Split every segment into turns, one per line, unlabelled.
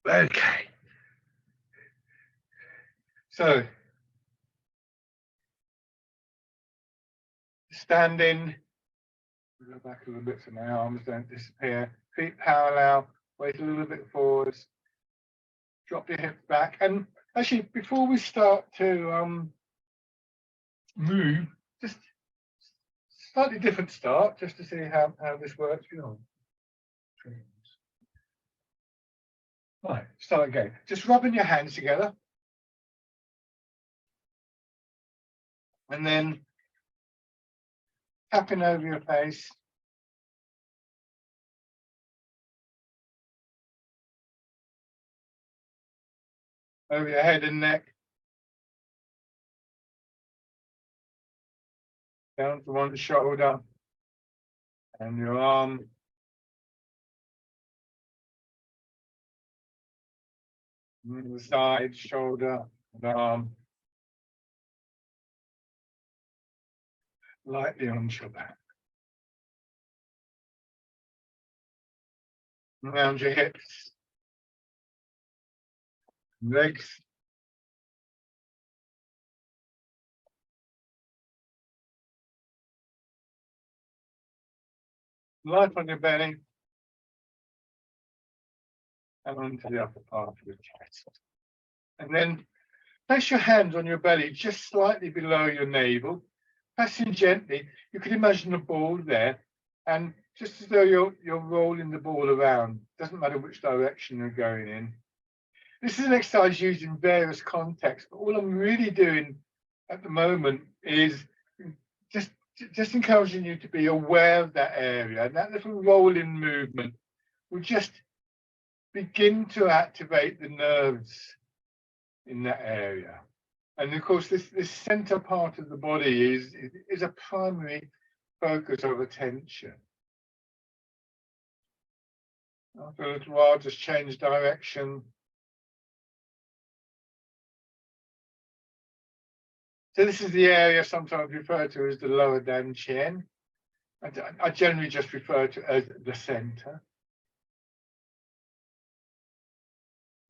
Okay. So standing, go back a little bit so my arms don't disappear. Feet parallel, weight a little bit forwards. Drop your hips back. And actually, before we start to move, just slightly different start, just to see how this works. Right, start again. Just rubbing your hands together. And then tapping over your face. Over your head and neck. Down to one shoulder. And your arm. The side, shoulder, and arm. Lightly onto your back. Around your hips. Legs. Light on your belly. And onto the upper part of your chest. And then place your hands on your belly just slightly below your navel, pressing gently. You can imagine a ball there, and just as though you're rolling the ball around. Doesn't matter which direction you're going in. This is an exercise used in various contexts, but all I'm really doing at the moment is just encouraging you to be aware of that area, and that little rolling movement will just begin to activate the nerves in that area. And of course, this center part of the body is a primary focus of attention. After a little while, just change direction. So this is the area sometimes referred to as the lower dantian. I generally just refer to as the center.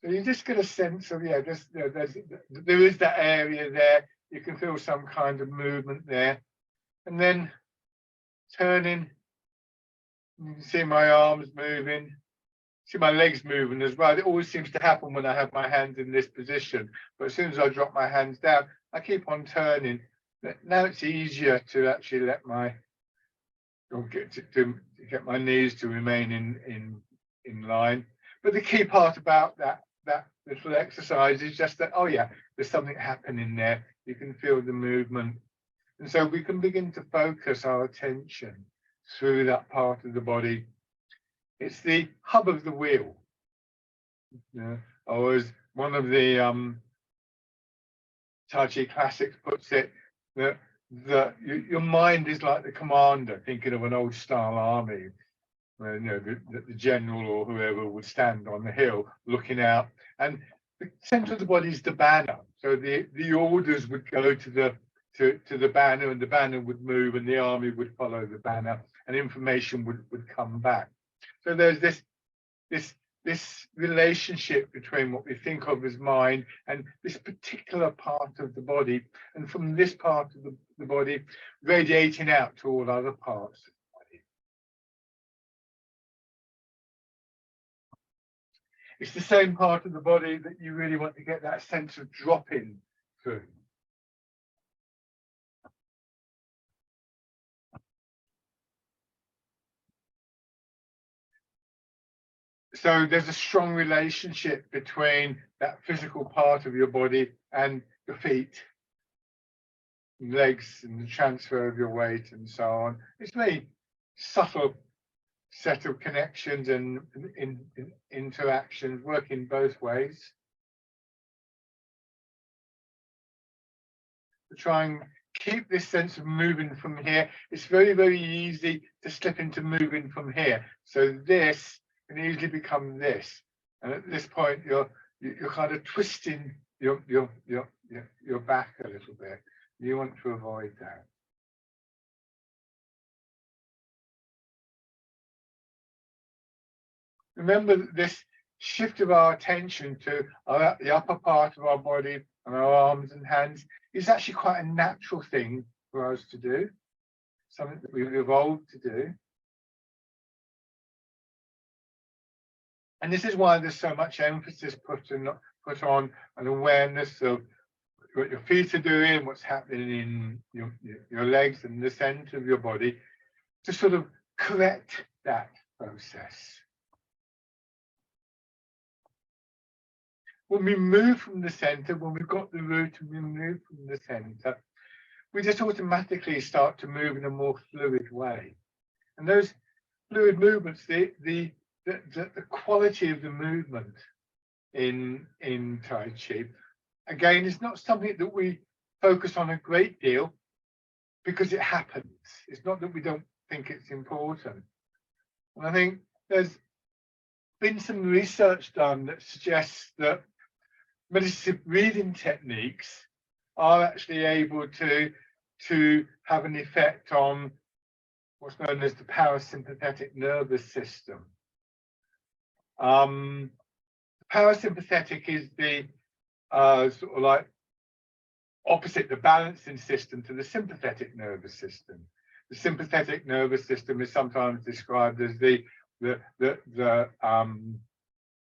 So you just get a sense of, there is that area there. You can feel some kind of movement there. And then turning, you can see my arms moving, see my legs moving as well. It always seems to happen when I have my hands in this position. But as soon as I drop my hands down, I keep on turning. Now it's easier to actually let get my knees to remain in line. But the key part about that little exercise is just that, oh yeah, there's something happening there. You can feel the movement. And so we can begin to focus our attention through that part of the body. It's the hub of the wheel. Or as one of the Tai Chi classics puts it, that your mind is like the commander, thinking of an old style army. Where, the general or whoever would stand on the hill looking out, and the center of the body is the banner. So the orders would go to the banner, and the banner would move, and the army would follow the banner, and information would come back. So there's this relationship between what we think of as mind and this particular part of the body, and from this part of the body radiating out to all other parts. It's the same part of the body that you really want to get that sense of dropping through. So there's a strong relationship between that physical part of your body and your feet, legs, and the transfer of your weight and so on. It's a very subtle set of connections and interactions working both ways. To try and keep this sense of moving from here, it's very, very easy to slip into moving from here. So this can easily become this, and at this point you're kind of twisting your back a little bit. You want to avoid that. Remember that shift of our attention to the upper part of our body and our arms and hands is actually quite a natural thing for us to do, something that we've evolved to do. And this is why there's so much emphasis put on an awareness of what your feet are doing, what's happening in your legs and the center of your body, to sort of correct that process. When we move from the center, when we've got the root and we move from the center, we just automatically start to move in a more fluid way. And those fluid movements, the quality of the movement in Tai Chi, again, is not something that we focus on a great deal because it happens. It's not that we don't think it's important. And I think there's been some research done that suggests that meditative breathing techniques are actually able to have an effect on what's known as the parasympathetic nervous system. The parasympathetic is the sort of like opposite the balancing system to the sympathetic nervous system. The sympathetic nervous system is sometimes described as the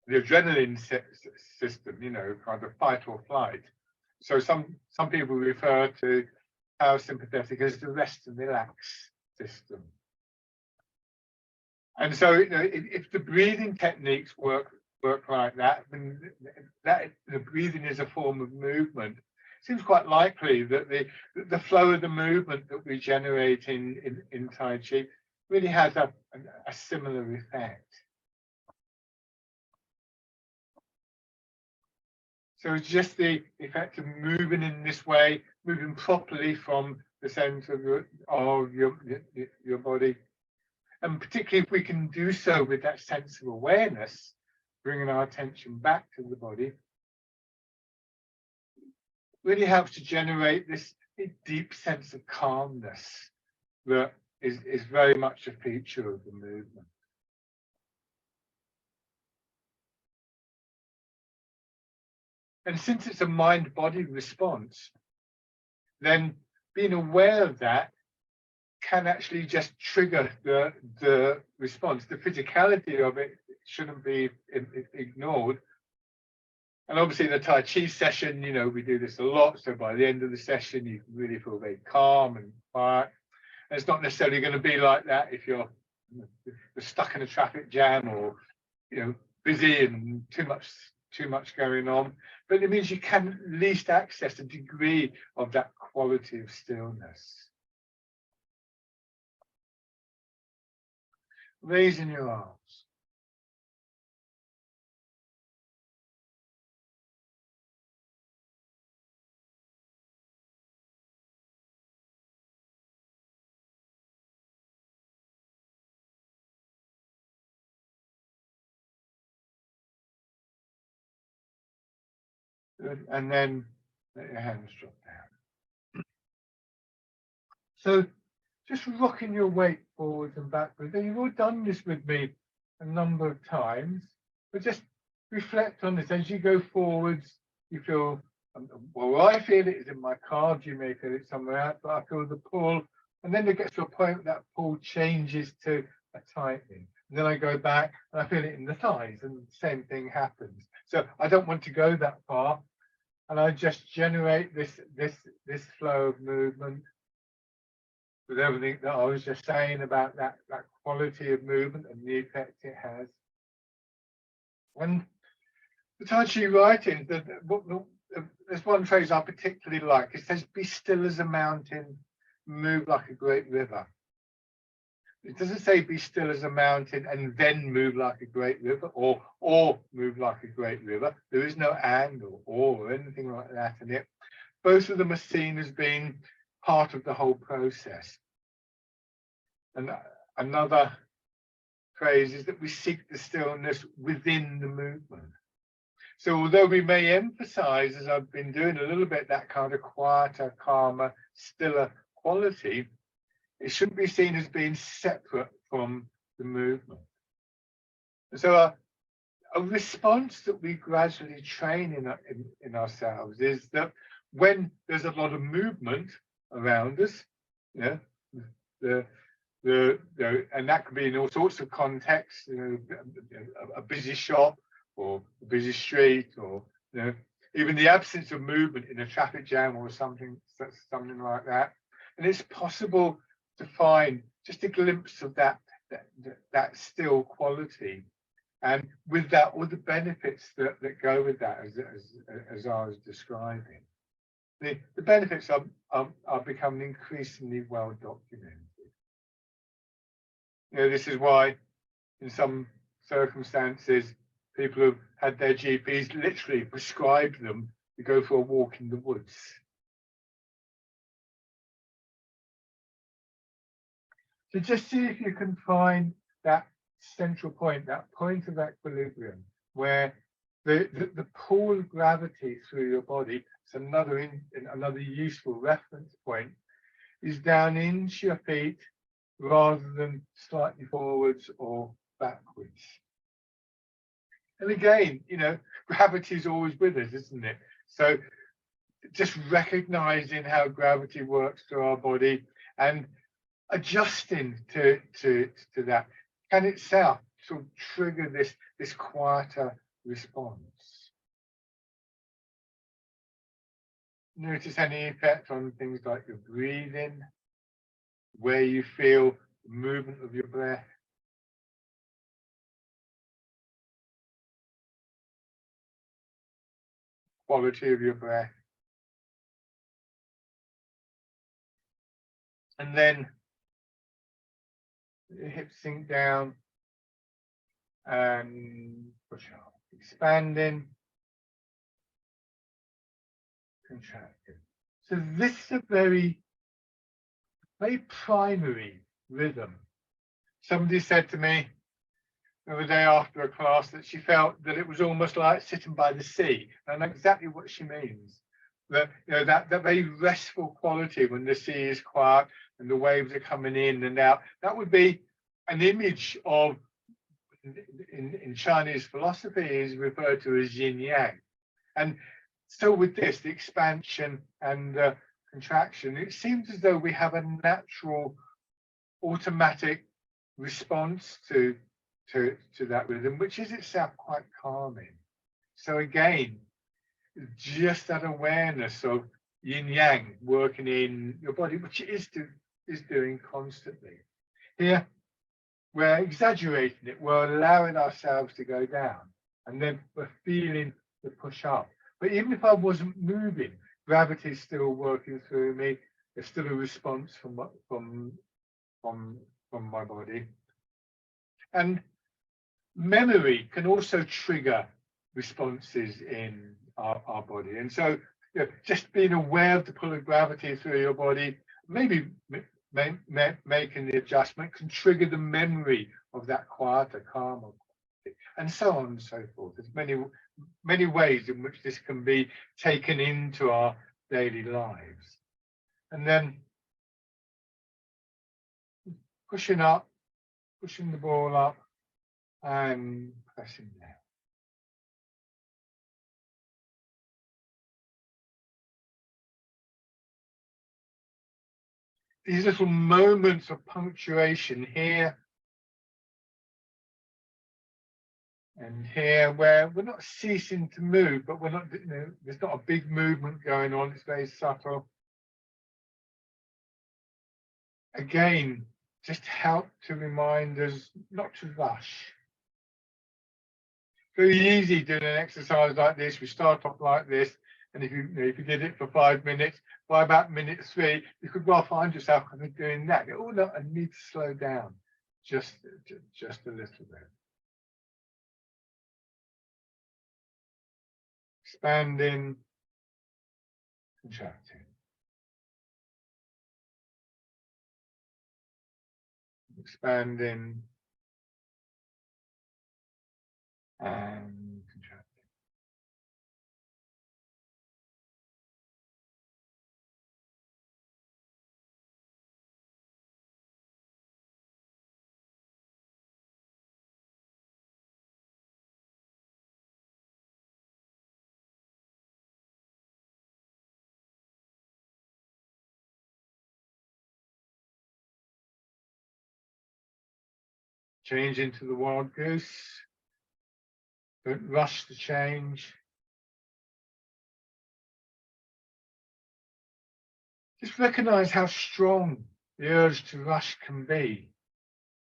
adrenaline system, you know, kind of fight or flight. So some people refer to parasympathetic as the rest and relax system. And so, you know, if the breathing techniques work like that, then the breathing is a form of movement. It seems quite likely that the flow of the movement that we generate in Tai Chi really has a similar effect. So it's just the effect of moving in this way, moving properly from the center of your body. And particularly if we can do so with that sense of awareness, bringing our attention back to the body, really helps to generate this deep sense of calmness that is very much a feature of the movement. And since it's a mind-body response, then being aware of that can actually just trigger the response. The physicality of it shouldn't be ignored. And obviously in a Tai Chi session, you know, we do this a lot. So by the end of the session, you can really feel very calm and quiet. And it's not necessarily going to be like that if you're stuck in a traffic jam or, you know, busy and too much going on. But it means you can at least access a degree of that quality of stillness. Raising your arms. Good. And then let your hands drop down. So just rocking your weight forwards and backwards. And you've all done this with me a number of times, but just reflect on this as you go forwards. You feel, well, I feel it is in my calves. You may feel it somewhere else, but I feel the pull. And then it gets to a point that pull changes to a tightening. And then I go back and I feel it in the thighs, and the same thing happens. So I don't want to go that far. And I just generate this flow of movement with everything that I was just saying about that quality of movement and the effect it has. And the Tai Chi writing, there's one phrase I particularly like. It says, "Be still as a mountain, move like a great river." It doesn't say be still as a mountain and then move like a great river, or move like a great river. There is no and or anything like that in it. Both of them are seen as being part of the whole process. And another phrase is that we seek the stillness within the movement. So although we may emphasize, as I've been doing a little bit, that kind of quieter, calmer, stiller quality, it shouldn't be seen as being separate from the movement. So a response that we gradually train in ourselves is that when there's a lot of movement around us, yeah, the and that can be in all sorts of contexts, a busy shop or a busy street, or even the absence of movement in a traffic jam or something like that. And it's possible to find just a glimpse of that still quality, and with that, all the benefits that go with that, as I was describing. The benefits are becoming increasingly well documented. This is why, in some circumstances, people have had their GPs literally prescribe them to go for a walk in the woods. So just see if you can find that central point, that point of equilibrium, where the pull of gravity through your body, it's another useful reference point, is down into your feet rather than slightly forwards or backwards. And again, gravity is always with us, isn't it? So just recognizing how gravity works through our body and adjusting to that can itself sort of trigger this quieter response. Notice any effect on things like your breathing, where you feel the movement of your breath. Quality of your breath. And then the hips sink down and push up, expanding, contracting. So this is a very primary rhythm. Somebody said to me the other day after a class that she felt that it was almost like sitting by the sea. And I know exactly what she means. That that very restful quality when the sea is quiet and the waves are coming in and out. That would be an image of, in Chinese philosophy, is referred to as yin yang. And so with this, the expansion and contraction, it seems as though we have a natural automatic response to that rhythm, which is itself quite calming. So again, just that awareness of yin yang working in your body, which it is doing constantly. Here, we're exaggerating it, we're allowing ourselves to go down, and then we're feeling the push up. But even if I wasn't moving, gravity is still working through me. There's still a response from my body. And memory can also trigger responses in our body. And so just being aware of the pull of gravity through your body, maybe making the adjustment, can trigger the memory of that quieter, calmer, and so on and so forth. There's many ways in which this can be taken into our daily lives. And then pushing up, pushing the ball up, and pressing down. These little moments of punctuation here and here, where we're not ceasing to move, but we're not, there's not a big movement going on, it's very subtle. Again, just help to remind us not to rush. Very easy doing an exercise like this. We start off like this, and if you did it for 5 minutes, by about minute 3, you could well find yourself doing that. Oh no, I need to slow down just a little bit. Expanding, contracting. Expanding and contracting. Change into the wild goose. Don't rush the change. Just recognize how strong the urge to rush can be.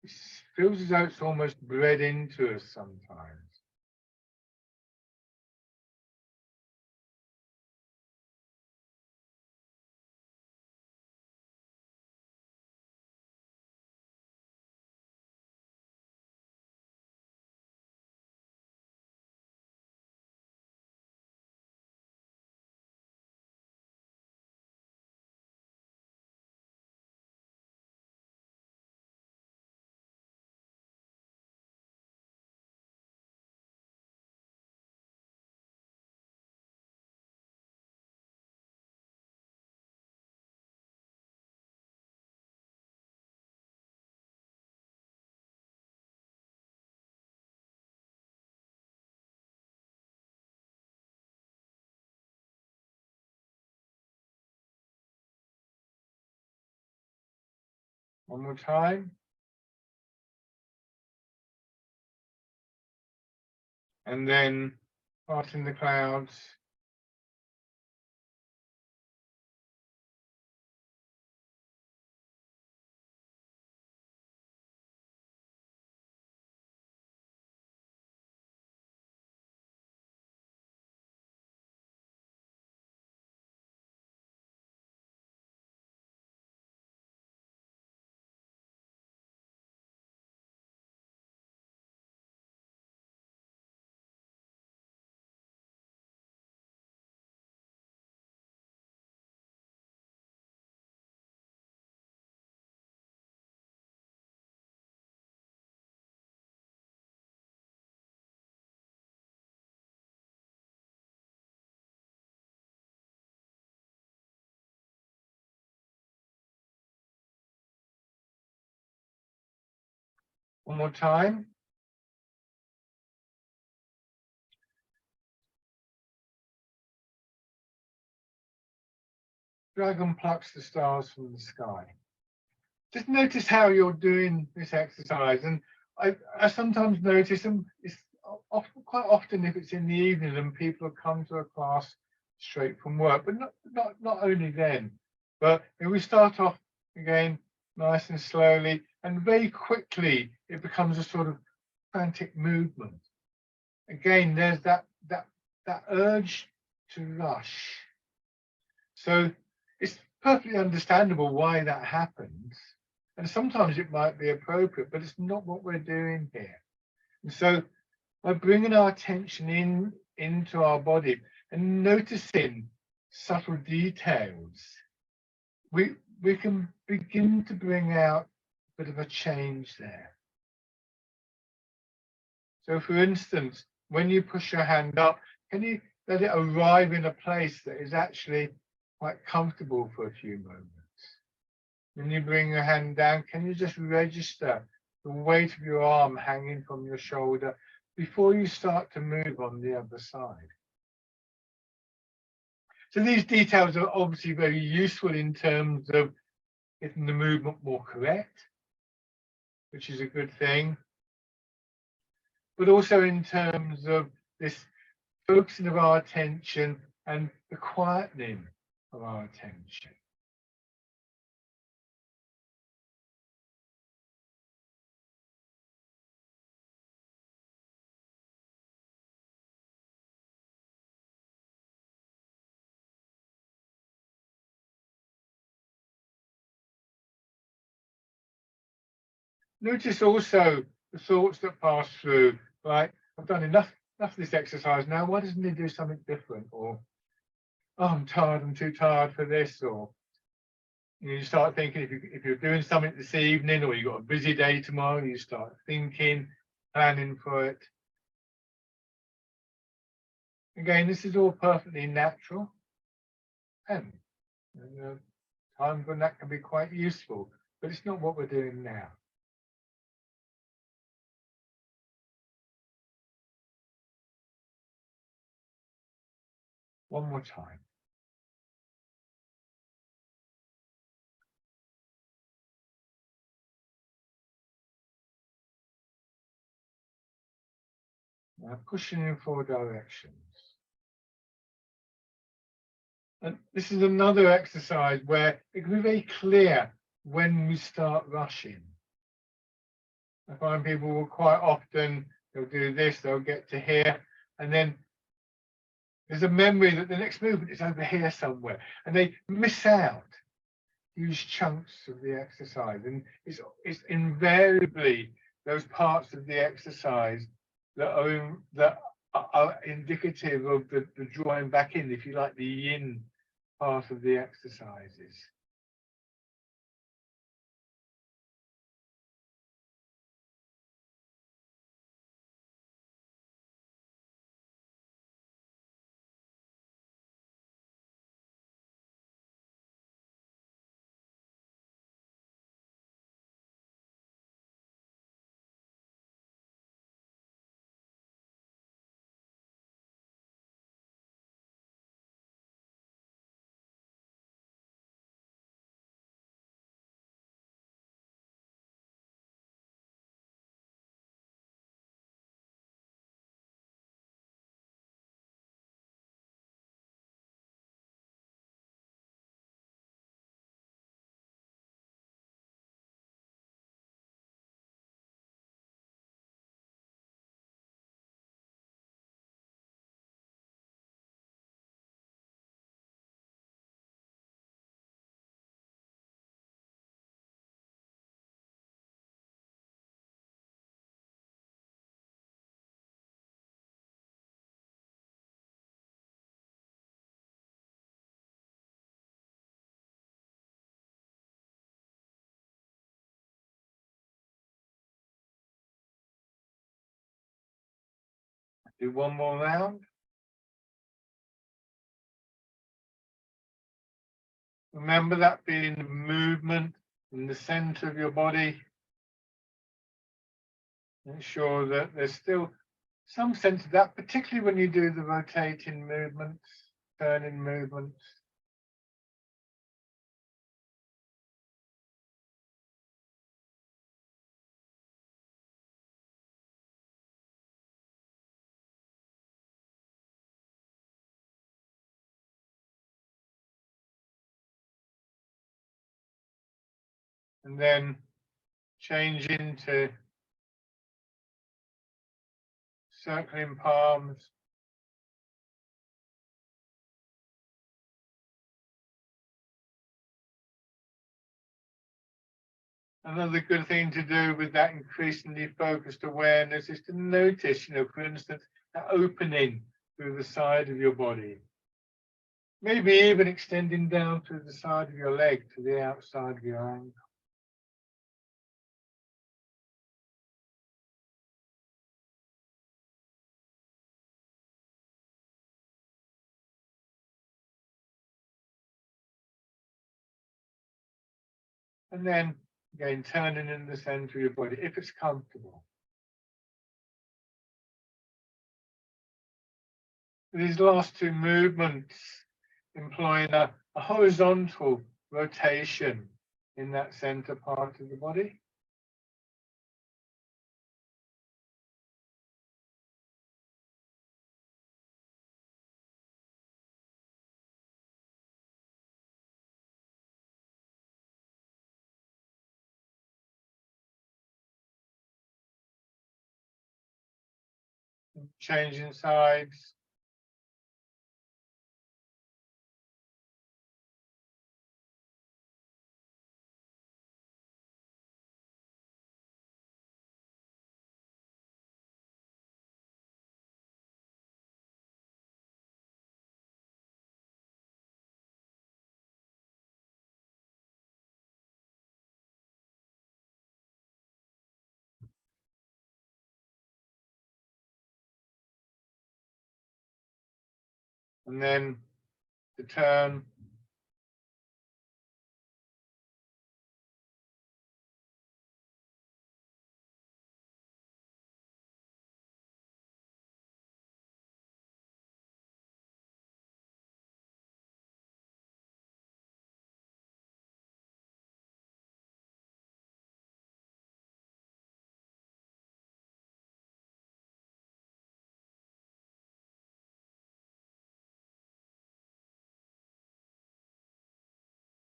It feels as though it's almost bred into us sometimes. One more time. And then parting the clouds. One more time. Dragon plucks the stars from the sky. Just notice how you're doing this exercise. And I sometimes notice them, it's quite often if it's in the evening and people have come to a class straight from work, but not only then, but we start off again nice and slowly, and very quickly it becomes a sort of frantic movement. Again, there's that urge to rush. So it's perfectly understandable why that happens. And sometimes it might be appropriate, but it's not what we're doing here. And so by bringing our attention into our body and noticing subtle details, we can begin to bring out a bit of a change there. So for instance, when you push your hand up, can you let it arrive in a place that is actually quite comfortable for a few moments? When you bring your hand down, can you just register the weight of your arm hanging from your shoulder before you start to move on the other side? So these details are obviously very useful in terms of getting the movement more correct, which is a good thing, but also in terms of this focusing of our attention and the quietening of our attention. Notice also the thoughts that pass through, like, I've done enough of this exercise now, why doesn't he do something different? Or, oh, I'm tired, I'm too tired for this. Or you start thinking if you're doing something this evening or you've got a busy day tomorrow, you start thinking, planning for it. Again, this is all perfectly natural. And times when that can be quite useful, but it's not what we're doing now. One more time. pushing in 4 directions. And this is another exercise where it can be very clear when we start rushing. I find people will quite often, they'll do this, they'll get to here, and then there's a memory that the next movement is over here somewhere, and they miss out huge chunks of the exercise. And it's invariably those parts of the exercise that are indicative of the drawing back in, if you like, the yin part of the exercises. Do one more round. Remember that being the movement in the center of your body. Make sure that there's still some sense of that, particularly when you do the rotating movements, turning movements. And then change into circling palms. Another good thing to do with that increasingly focused awareness is to notice, for instance, that opening through the side of your body. Maybe even extending down through the side of your leg to the outside of your ankle. And then again, turning in the center of your body if it's comfortable. These last two movements employing a horizontal rotation in that center part of the body. Changing sides. And then to turn.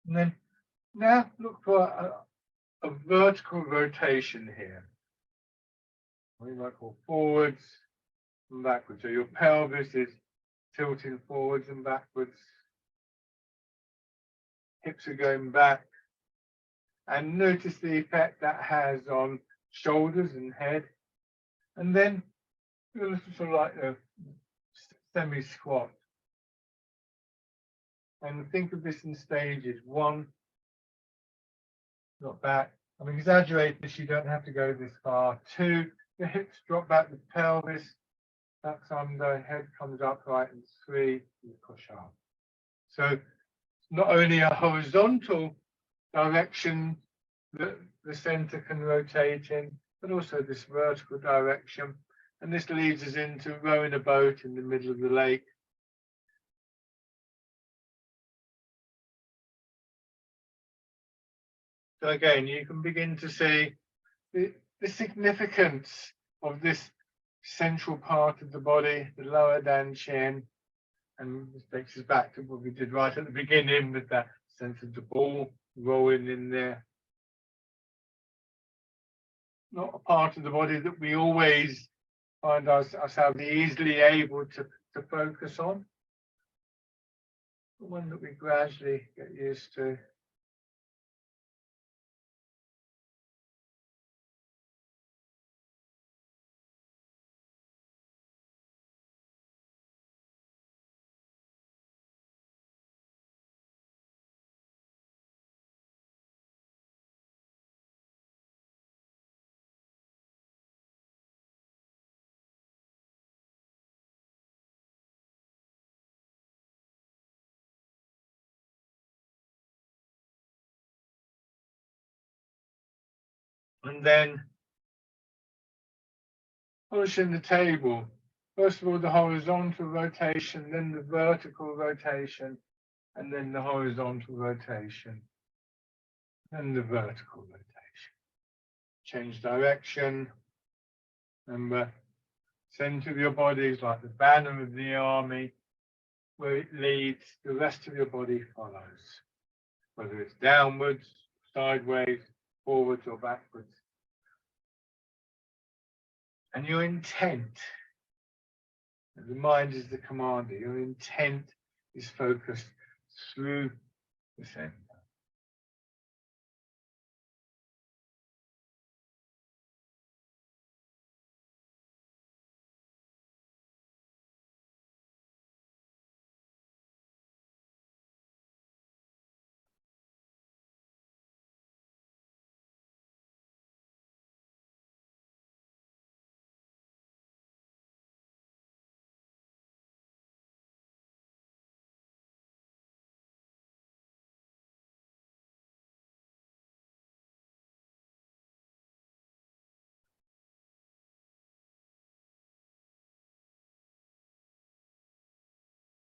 And then now look for a vertical rotation here. We might go forwards and backwards. So your pelvis is tilting forwards and backwards. Hips are going back. And notice the effect that has on shoulders and head. And then you're looking for like a semi-squat. And think of this in stages. 1, drop back. I'm exaggerating this, you don't have to go this far. 2, the hips drop back, the pelvis tucks under, head comes upright, and 3, you push up. So not only a horizontal direction that the center can rotate in, but also this vertical direction. And this leads us into rowing a boat in the middle of the lake. So again, you can begin to see the significance of this central part of the body, the lower Dan chin. And this takes us back to what we did right at the beginning with that sense of the ball rolling in there. Not a part of the body that we always find ourselves easily able to focus on, but one that we gradually get used to. And then pushing the table. First of all, the horizontal rotation, then the vertical rotation, and then the horizontal rotation, and the vertical rotation. Change direction. Remember, center of your body is like the banner of the army. Where it leads, the rest of your body follows. Whether it's downwards, sideways, forwards, or backwards. And your intent, the mind is the commander, your intent is focused through the center.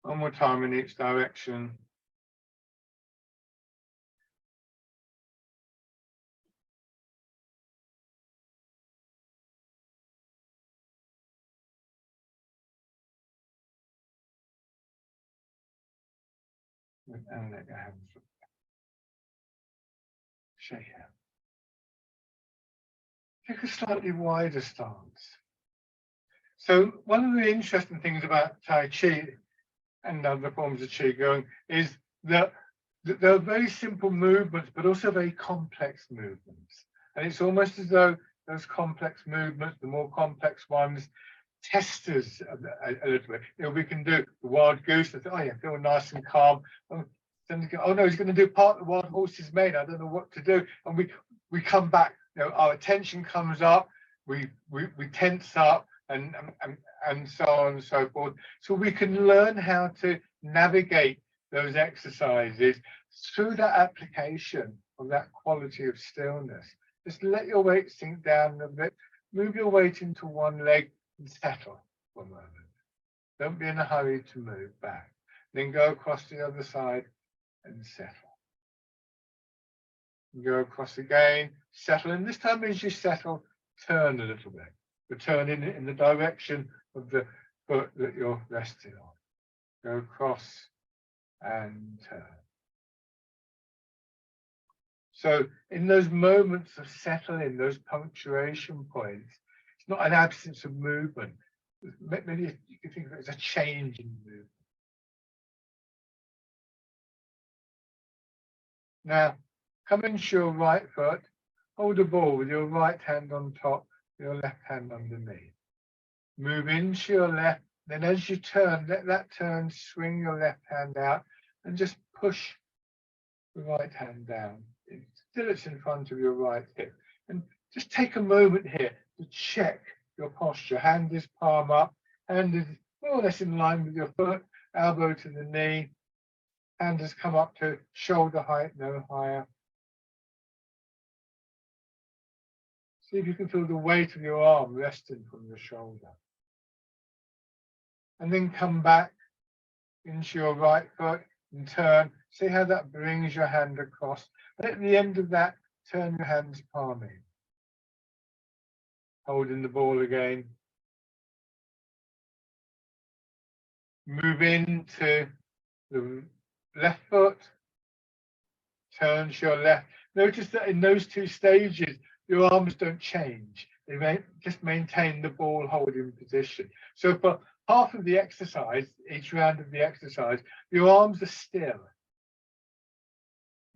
One more time in each direction. And let your hands shake out. Take a slightly wider stance. So one of the interesting things about Tai Chi and other forms of Qigong is that there are very simple movements, but also very complex movements. And it's almost as though those complex movements, the more complex ones, test us a little bit. You know, we can do the wild goose. And say, oh, yeah, feel nice and calm. Then go, oh no, he's going to do part of the wild horse's mane. I don't know what to do. And we come back. You know, our attention comes up. We tense up, and so on and so forth. So we can learn how to navigate those exercises through that application of that quality of stillness. Just let your weight sink down a bit. Move your weight into one leg and settle for a moment. Don't be in a hurry to move back. Then go across the other side and settle. Go across again, settle. And this time as you settle, turn a little bit. But turn in the direction of the foot that you're resting on. Go across and turn. So in those moments of settling, those punctuation points, it's not an absence of movement. Maybe you can think of it as a change in movement. Now, come into your right foot, hold the ball with your right hand on top, your left hand underneath. Move into your left, then as you turn, let that turn, swing your left hand out and just push the right hand down. Still it's in front of your right hip. And just take a moment here to check your posture. Hand is palm up, hand is more or less in line with your foot, elbow to the knee. Hand has come up to shoulder height, no higher. See if you can feel the weight of your arm resting from your shoulder. And then come back into your right foot and turn. See how that brings your hand across. And at the end of that, turn your hands palming. Holding the ball again. Move into the left foot. Turn to your left. Notice that in those two stages, your arms don't change. They just maintain the ball holding position. So for half of the exercise, each round of the exercise, your arms are still.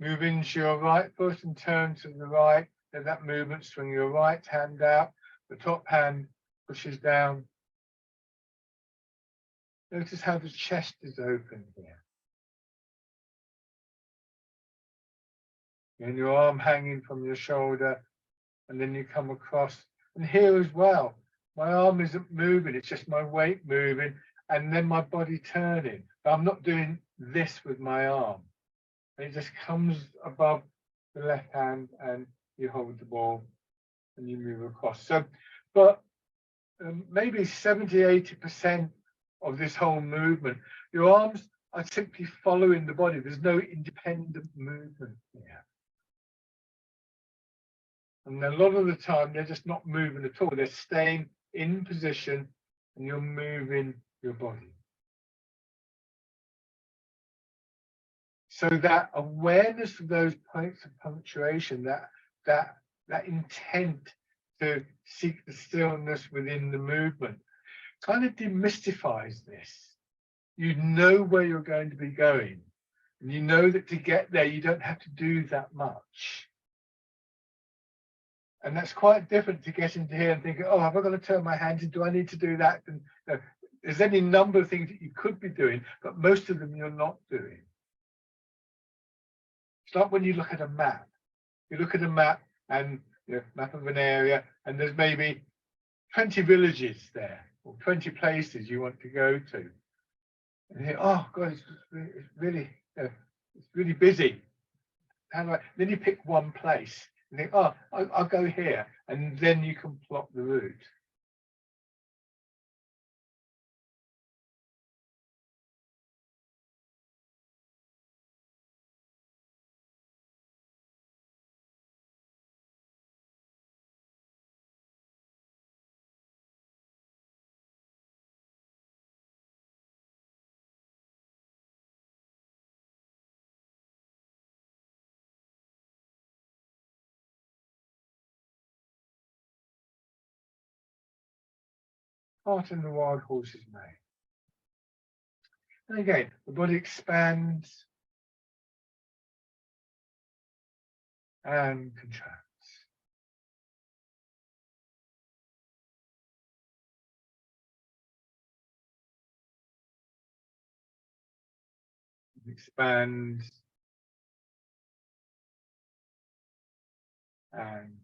Move into your right foot and turn to the right. Let that movement swing your right hand out. The top hand pushes down. Notice how the chest is open here. And your arm hanging from your shoulder. And then you come across. And here as well, my arm isn't moving. It's just my weight moving. And then my body turning. I'm not doing this with my arm. It just comes above the left hand and you hold the ball and you move across. So, but maybe 70–80% of this whole movement, your arms are simply following the body. There's no independent movement here. And a lot of the time, they're just not moving at all. They're staying in position and you're moving your body. So that awareness of those points of punctuation, that intent to seek the stillness within the movement, kind of demystifies this. You know where you're going to be going, and you know that to get there, you don't have to do that much. And that's quite different to get into here and thinking, oh, have I got to turn my hands in? Do I need to do that? And there's any number of things that you could be doing, but most of them you're not doing. It's like when you look at a map. You look at a map and map of an area, and there's maybe 20 villages there, or 20 places you want to go to. And you think, oh God, it's really busy. How do I? Then you pick one place and think, oh, I'll go here, and then you can plot the route. Part in the wild horse's mane. And again, the body expands and contracts. Expands and contracts.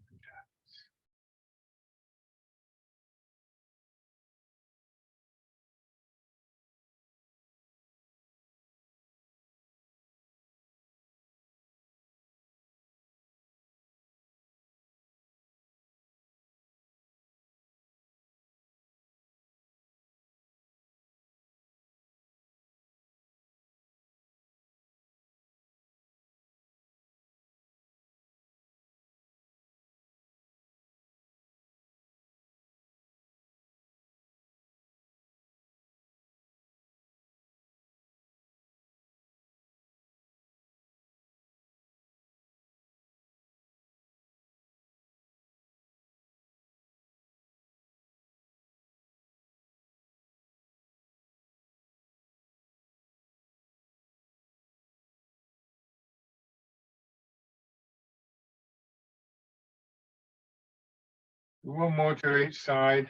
One more to each side.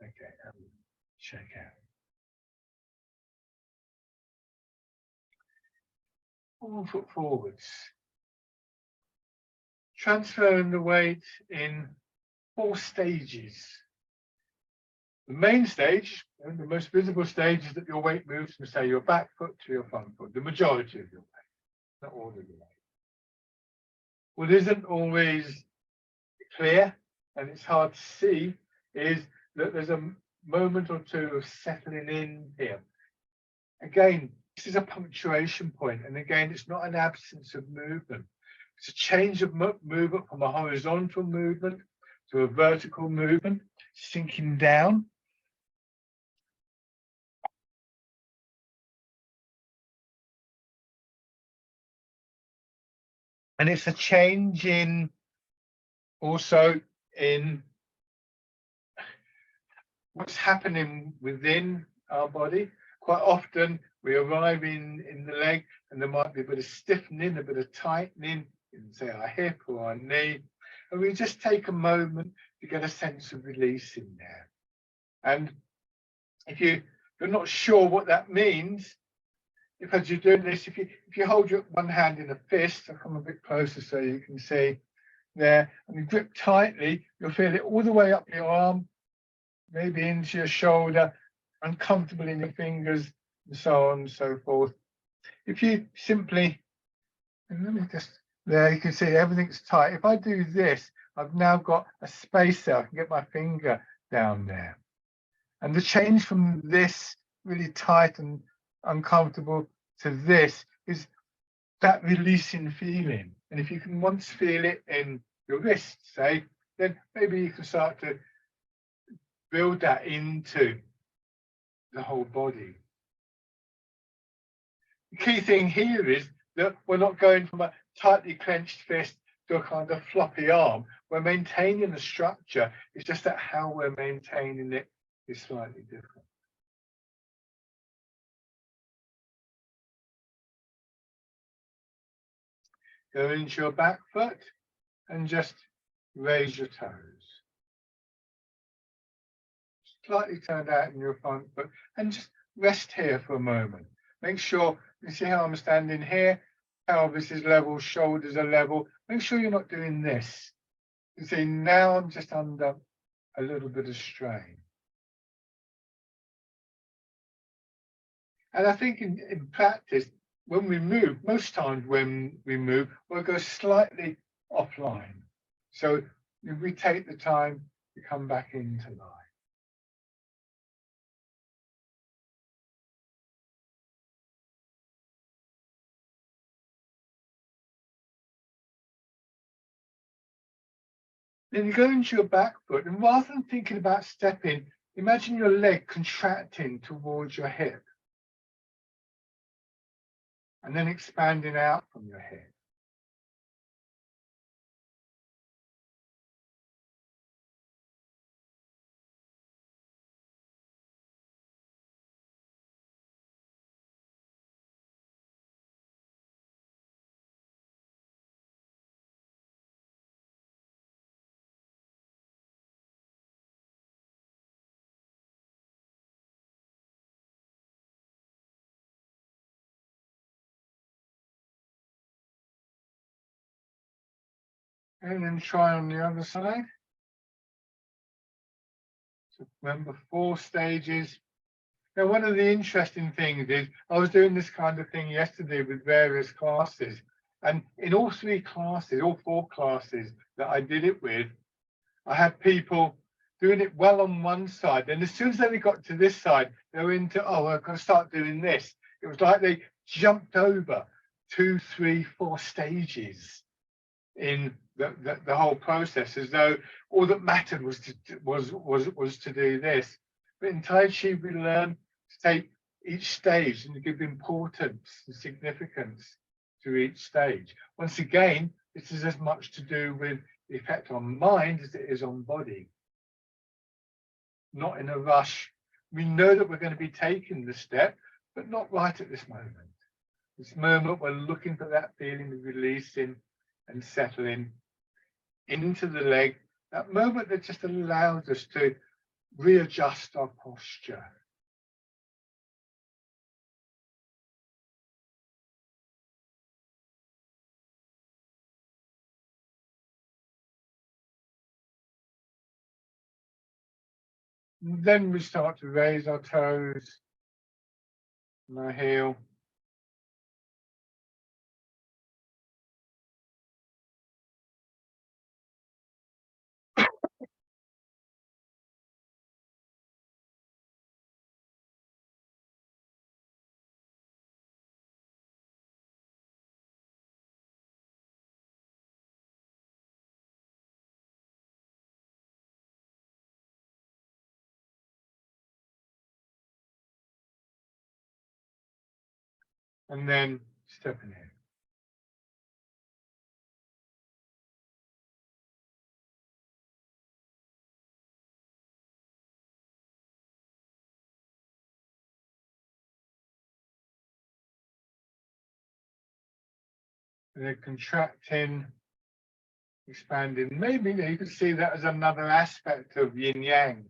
Okay, check out. One foot forwards. Transferring the weight in 4 stages. The main stage, and the most visible stage, is that your weight moves from, say, your back foot to your front foot, the majority of your weight, not all of your weight. What isn't always clear, and it's hard to see, is that there's a moment or two of settling in here. Again, this is a punctuation point, and again, it's not an absence of movement. It's a change of movement from a horizontal movement to a vertical movement, sinking down. And it's a change in also in what's happening within our body. Quite often we arrive in the leg and there might be a bit of stiffening, a bit of tightening in, say, our hip or our knee. And we just take a moment to get a sense of release in there. And if you're not sure what that means, as you're doing this, if you hold your one hand in a fist, I'll come a bit closer so you can see there, and you grip tightly, you'll feel it all the way up your arm, maybe into your shoulder, uncomfortable in your fingers, and so on and so forth. If you simply, and let me just, there you can see everything's tight. If I do this, I've now got a space there. I can get my finger down there. And the change from this really tight and uncomfortable to this is that releasing feeling. And if you can once feel it in your wrist, say, then maybe you can start to build that into the whole body. The key thing here is that we're not going from a tightly clenched fist to a kind of floppy arm. We're maintaining the structure. It's just that how we're maintaining it is slightly different. Go into your back foot and just raise your toes. Slightly turned out in your front foot and just rest here for a moment. Make sure you see how I'm standing here, pelvis is level, shoulders are level. Make sure you're not doing this. You see, now I'm just under a little bit of strain. And I think in practice, when we move, most times when we move, we'll go slightly offline. So if we take the time to come back into line. Then you go into your back foot, and rather than thinking about stepping, imagine your leg contracting towards your hip. And then expanding out from your hip. And then try on the other side. So remember, 4 stages. Now, one of the interesting things is I was doing this kind of thing yesterday with various classes. And in all 3 classes, all 4 classes that I did it with, I had people doing it well on one side. And as soon as they got to this side, they were into, oh, I've got to start doing this. It was like they jumped over 2, 3, 4 stages in the whole process, as though all that mattered was to do this. But in Tai Chi, we learn to take each stage and to give importance and significance to each stage. Once again, this is as much to do with the effect on mind as it is on body. not in a rush. We know that we're going to be taking the step, but not right at this moment. This moment, we're looking for that feeling of releasing and settling into the leg, that moment that just allows us to readjust our posture. And then we start to raise our toes and our heel. And then stepping in. And then contracting, expanding. Maybe you can see that as another aspect of yin yang.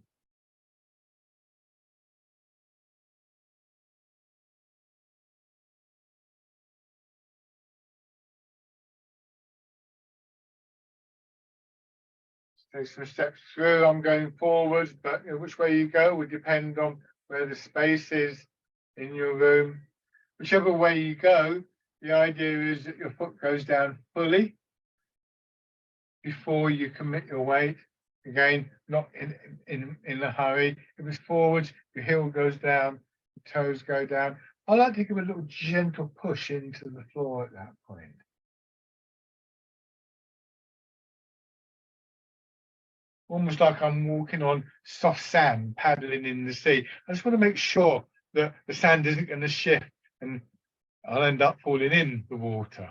Take some steps through. I'm going forwards, but which way you go would depend on where the space is in your room. Whichever way you go, the idea is that your foot goes down fully before you commit your weight. Again, not in a hurry. If it's forwards, your heel goes down, the toes go down. I like to give a little gentle push into the floor at that point. Almost like I'm walking on soft sand, paddling in the sea. I just want to make sure that the sand isn't going to shift and I'll end up falling in the water.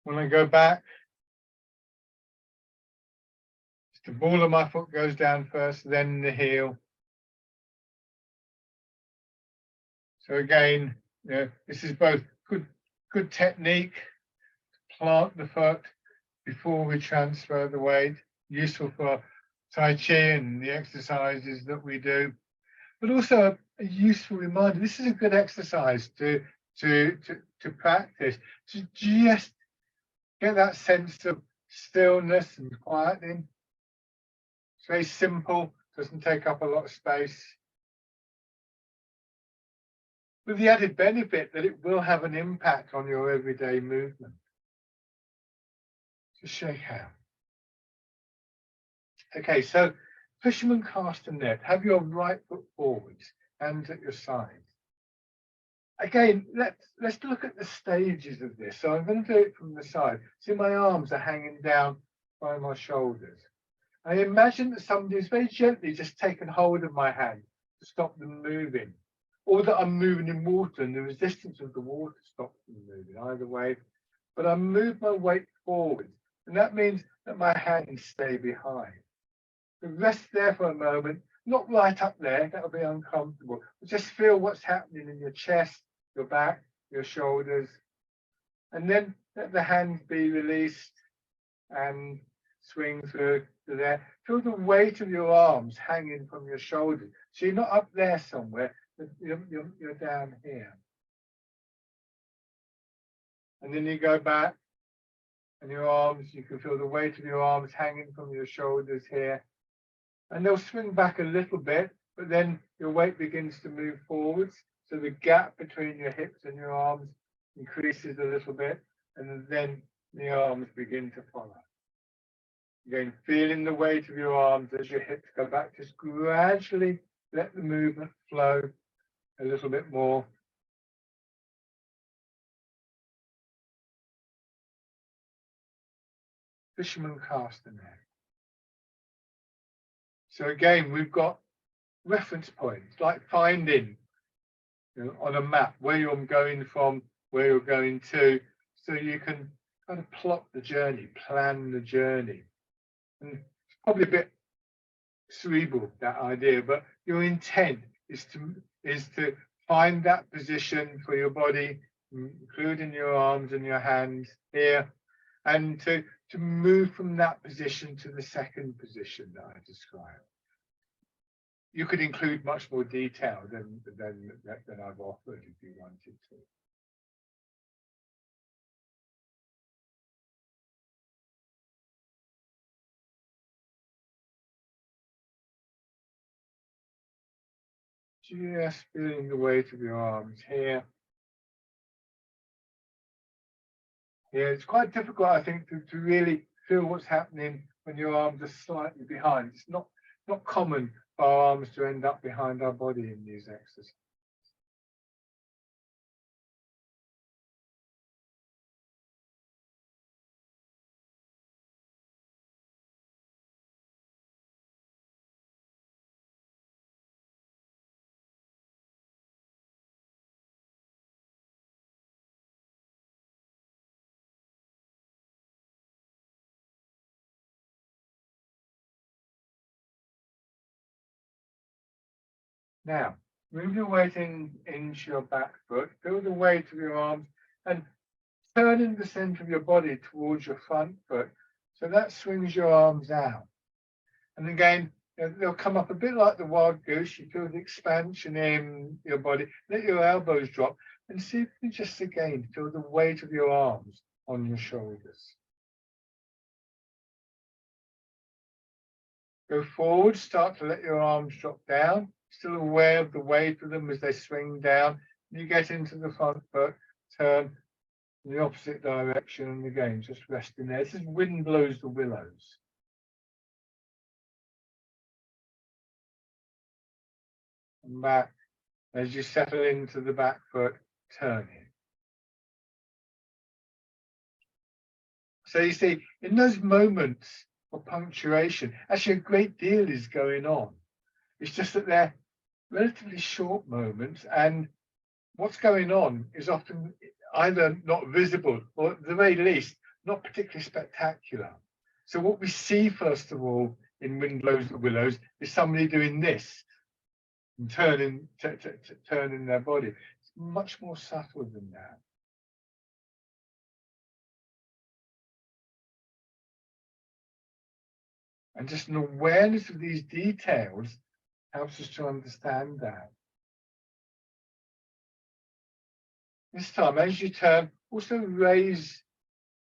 When I go back, the ball of my foot goes down first, then the heel. So again, this is both good technique, plant the foot before we transfer the weight, useful for Tai Chi and the exercises that we do, but also a useful reminder. This is a good exercise to practice, to just get that sense of stillness and quieting. It's very simple, doesn't take up a lot of space. With the added benefit that it will have an impact on your everyday movement. So shake hands. Okay, so fisherman cast a net. Have your right foot forwards, hands at your sides. Again, let's look at the stages of this. So I'm going to do it from the side. See, my arms are hanging down by my shoulders. I imagine that somebody has very gently just taken hold of my hand to stop them moving, or that I'm moving in water and the resistance of the water stops them moving, either way. But I move my weight forward, and that means that my hands stay behind. So rest there for a moment, not right up there, that'll be uncomfortable. But just feel what's happening in your chest, your back, your shoulders. And then let the hands be released and swing through to there. Feel the weight of your arms hanging from your shoulders. So you're not up there somewhere, you're down here. And then you go back and your arms, you can feel the weight of your arms hanging from your shoulders here. And they'll swing back a little bit, but then your weight begins to move forwards. So the gap between your hips and your arms increases a little bit, and then the arms begin to follow. Again, feeling the weight of your arms as your hips go back. Just gradually let the movement flow a little bit more. Fisherman cast a net. So again, we've got reference points, like finding on a map where you're going from, where you're going to, so you can kind of plot the journey, plan the journey. And it's probably a bit cerebral, that idea, but your intent is to find that position for your body, including your arms and your hands here, and to move from that position to the second position that I described. You could include much more detail than I've offered if you wanted to. Just feeling the weight of your arms here. Yeah, it's quite difficult, I think, to really feel what's happening when your arms are slightly behind. It's not common for our arms to end up behind our body in these exercises. Now, move your weight into your back foot, feel the weight of your arms, and turn in the center of your body towards your front foot. So that swings your arms out. And again, they'll come up a bit like the wild goose. You feel the expansion in your body. Let your elbows drop and see if you just again feel the weight of your arms on your shoulders. Go forward, start to let your arms drop down, still aware of the weight of them as they swing down. You get into the front foot, turn in the opposite direction, and again, just resting there. This is wind blows the willows. And back, as you settle into the back foot, turning. So you see, in those moments of punctuation, actually a great deal is going on. It's just that they're relatively short moments, and what's going on is often either not visible or at the very least not particularly spectacular. So what we see first of all in Wind Blows the Willows is somebody doing this and turning their body. It's much more subtle than that. And just an awareness of these details helps us to understand that. This time, as you turn, also raise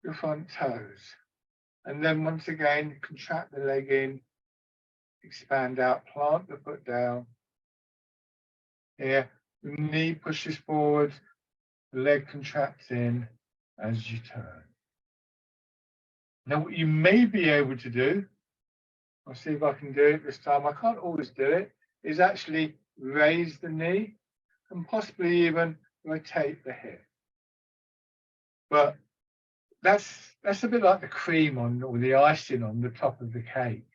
your front toes. And then once again, contract the leg in, expand out, plant the foot down. Here, the knee pushes forward, the leg contracts in as you turn. Now, what you may be able to do, I'll see if I can do it this time, I can't always do it, is actually raise the knee and possibly even rotate the hip. But that's a bit like the cream on, or the icing on the top of the cake.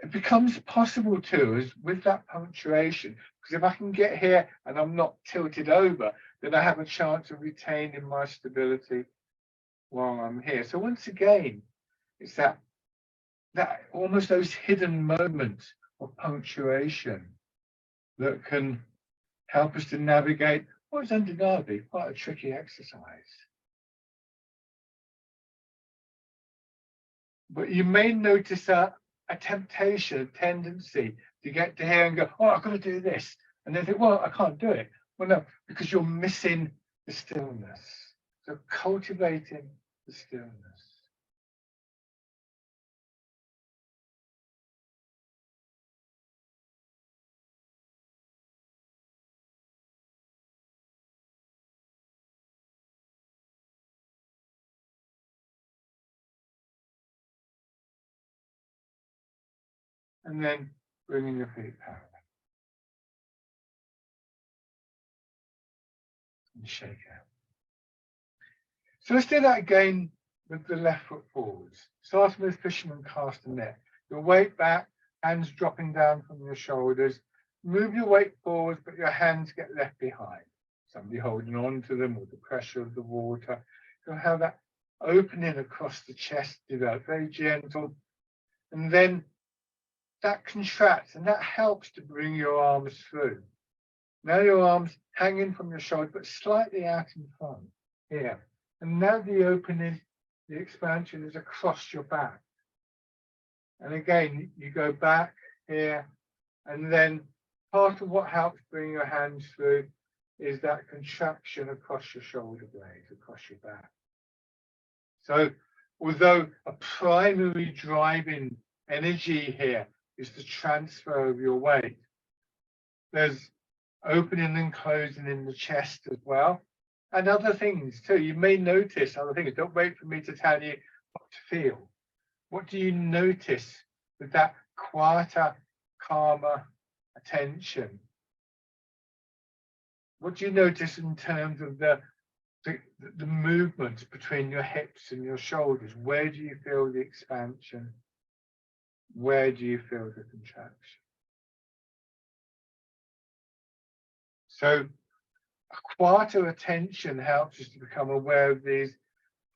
It becomes possible to us with that punctuation, because if I can get here and I'm not tilted over, then I have a chance of retaining my stability while I'm here. So once again, it's that almost those hidden moments of punctuation that can help us to navigate what is undeniably quite a tricky exercise. But you may notice a temptation, a tendency to get to here and go, oh, I've got to do this. And then think, well, I can't do it. Well, no, because you're missing the stillness. So cultivating the stillness. And then bringing your feet parallel. And shake out. So let's do that again with the left foot forwards. Starting with fisherman cast and net. Your weight back, hands dropping down from your shoulders. Move your weight forwards, but your hands get left behind. Somebody holding on to them with the pressure of the water. So have that opening across the chest develop, very gentle. And then that contracts and that helps to bring your arms through. Now your arms hanging from your shoulder, but slightly out in front here. And now the opening, the expansion is across your back. And again, you go back here, and then part of what helps bring your hands through is that contraction across your shoulder blades, across your back. So although a primary driving energy here is the transfer of your weight, there's opening and closing in the chest as well, and other things too. You may notice other things. Don't wait for me to tell you what to feel. What do you notice with that quieter, calmer attention? What do you notice in terms of the movement between your hips and your shoulders? Where do you feel the expansion? Where do you feel the contraction? So a quieter attention helps us to become aware of these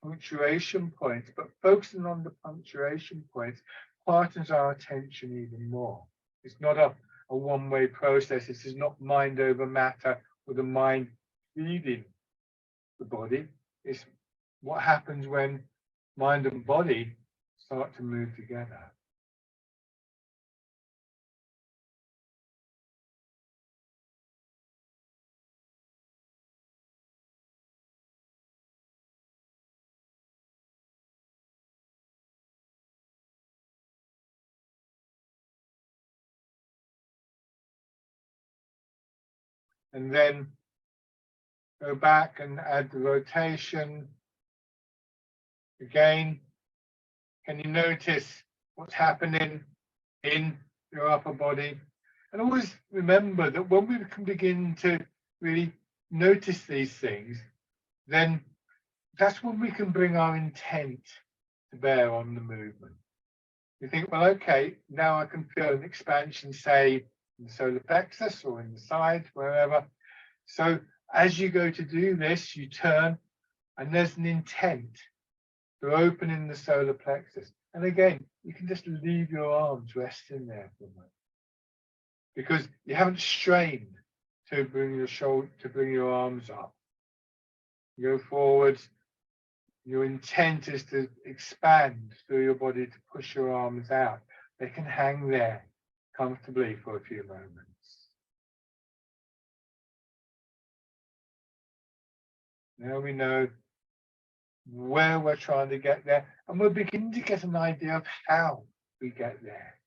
punctuation points, but focusing on the punctuation points quietens our attention even more. It's not a one-way process. This is not mind over matter or the mind feeding the body. It's what happens when mind and body start to move together. And then go back and add the rotation. Again, can you notice what's happening in your upper body? And always remember that when we can begin to really notice these things, then that's when we can bring our intent to bear on the movement. You think, well, okay, now I can feel an expansion, say, in the solar plexus or in the sides, wherever. So as you go to do this, you turn and there's an intent to open in the solar plexus. And again, you can just leave your arms resting there for a moment, because you haven't strained to bring your shoulder, to bring your arms up. You go forwards. Your intent is to expand through your body to push your arms out. They can hang there comfortably for a few moments. Now we know where we're trying to get there, and we'll begin to get an idea of how we get there.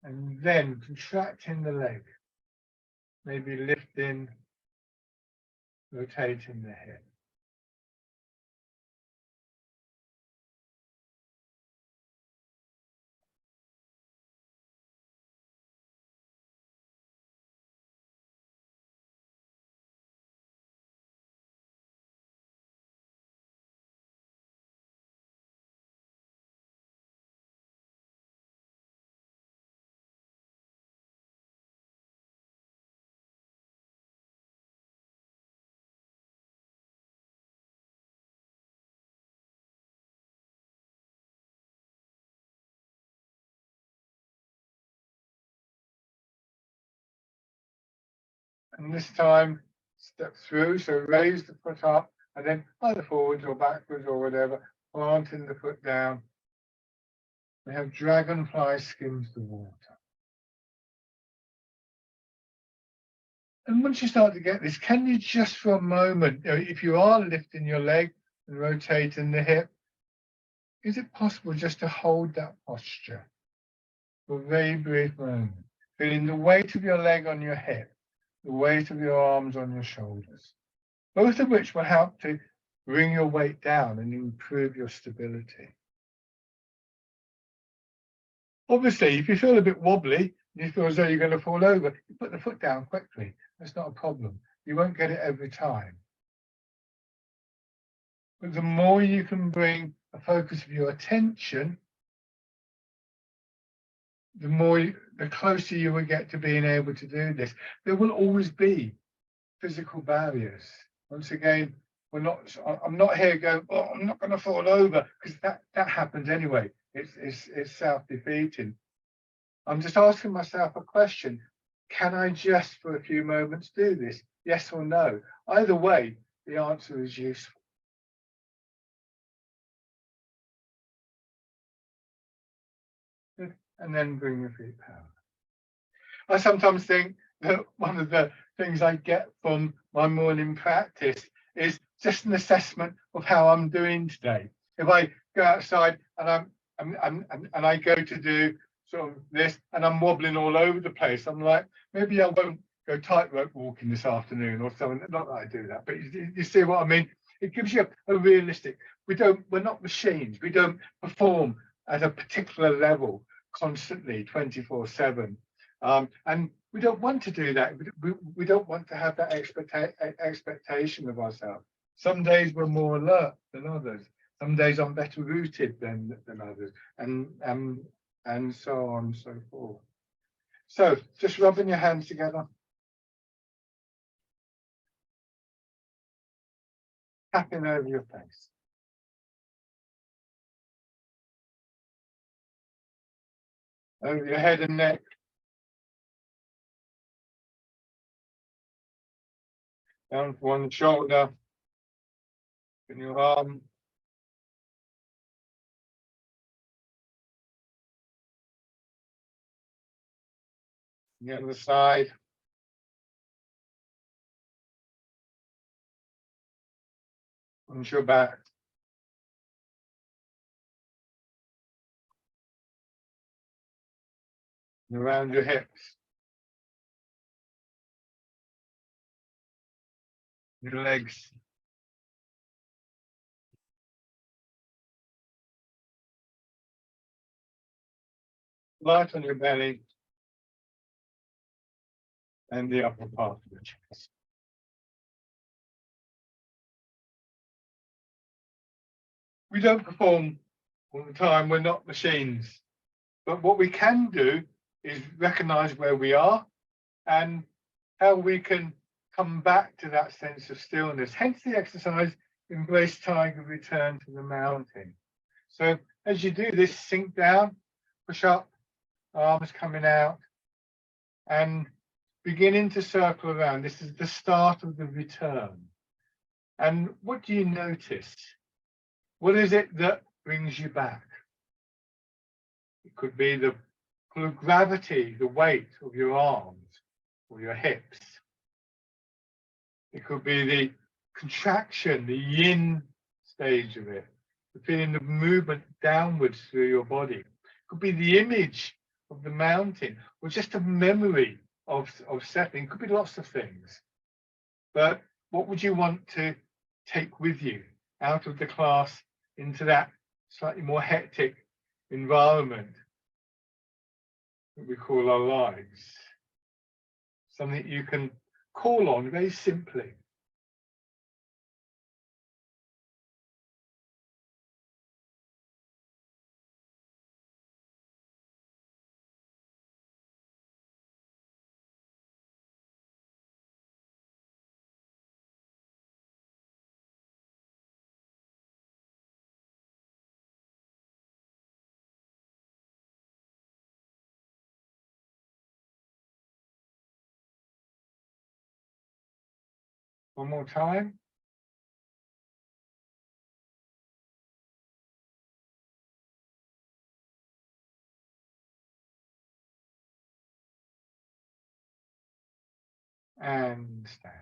And then contracting the leg, maybe lifting, rotating the hip. And this time, step through, so raise the foot up, and then either forwards or backwards or whatever, planting the foot down. We have dragonfly skims the water. And once you start to get this, can you just for a moment, if you are lifting your leg and rotating the hip, is it possible just to hold that posture for a very brief moment, feeling the weight of your leg on your hip, the weight of your arms on your shoulders, both of which will help to bring your weight down and improve your stability. Obviously, if you feel a bit wobbly, you feel as though you're going to fall over, you put the foot down quickly. That's not a problem. You won't get it every time. But the more you can bring a focus of your attention, the closer you will get to being able to do this. There will always be physical barriers. Once again, I'm not here going, oh, I'm not going to fall over, because that happens anyway. It's self-defeating. I'm just asking myself a question. Can I just for a few moments do this? Yes or no? Either way, the answer is useful. And then bring your feet down. I sometimes think that one of the things I get from my morning practice is just an assessment of how I'm doing today. If I go outside and I go to do sort of this and I'm wobbling all over the place, I'm like, maybe I won't go tightrope walking this afternoon or something. Not that I do that, but you see what I mean? It gives you a realistic. We're not machines. We don't perform at a particular level constantly 24/7, and we don't want to do that. We don't want to have that expectation of ourselves. Some days we're more alert than others. Some days I'm better rooted than others, and so on and so forth. So just rubbing your hands together, tapping over your face. Over your head and neck. Down one shoulder, in your arm. The other side. On your back. And around your hips. Your legs. Light on your belly. And the upper part of your chest. We don't perform all the time. We're not machines. But what we can do is recognize where we are and how we can come back to that sense of stillness. Hence the exercise, Embrace Tiger, Return to the Mountain. So as you do this, sink down, push up, arms coming out, and beginning to circle around. This is the start of the return. And what do you notice? What is it that brings you back? It could be the pull of gravity, the weight of your arms or your hips. It could be the contraction, the yin stage of it, the feeling of movement downwards through your body. It could be the image of the mountain or just a memory of settling. It could be lots of things. But what would you want to take with you out of the class into that slightly more hectic environment that we call our lives? Something you can call on very simply. One more time. And stand.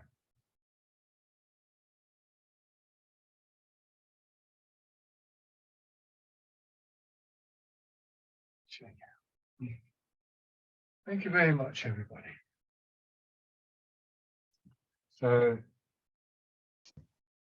Check out. Thank you very much, everybody. So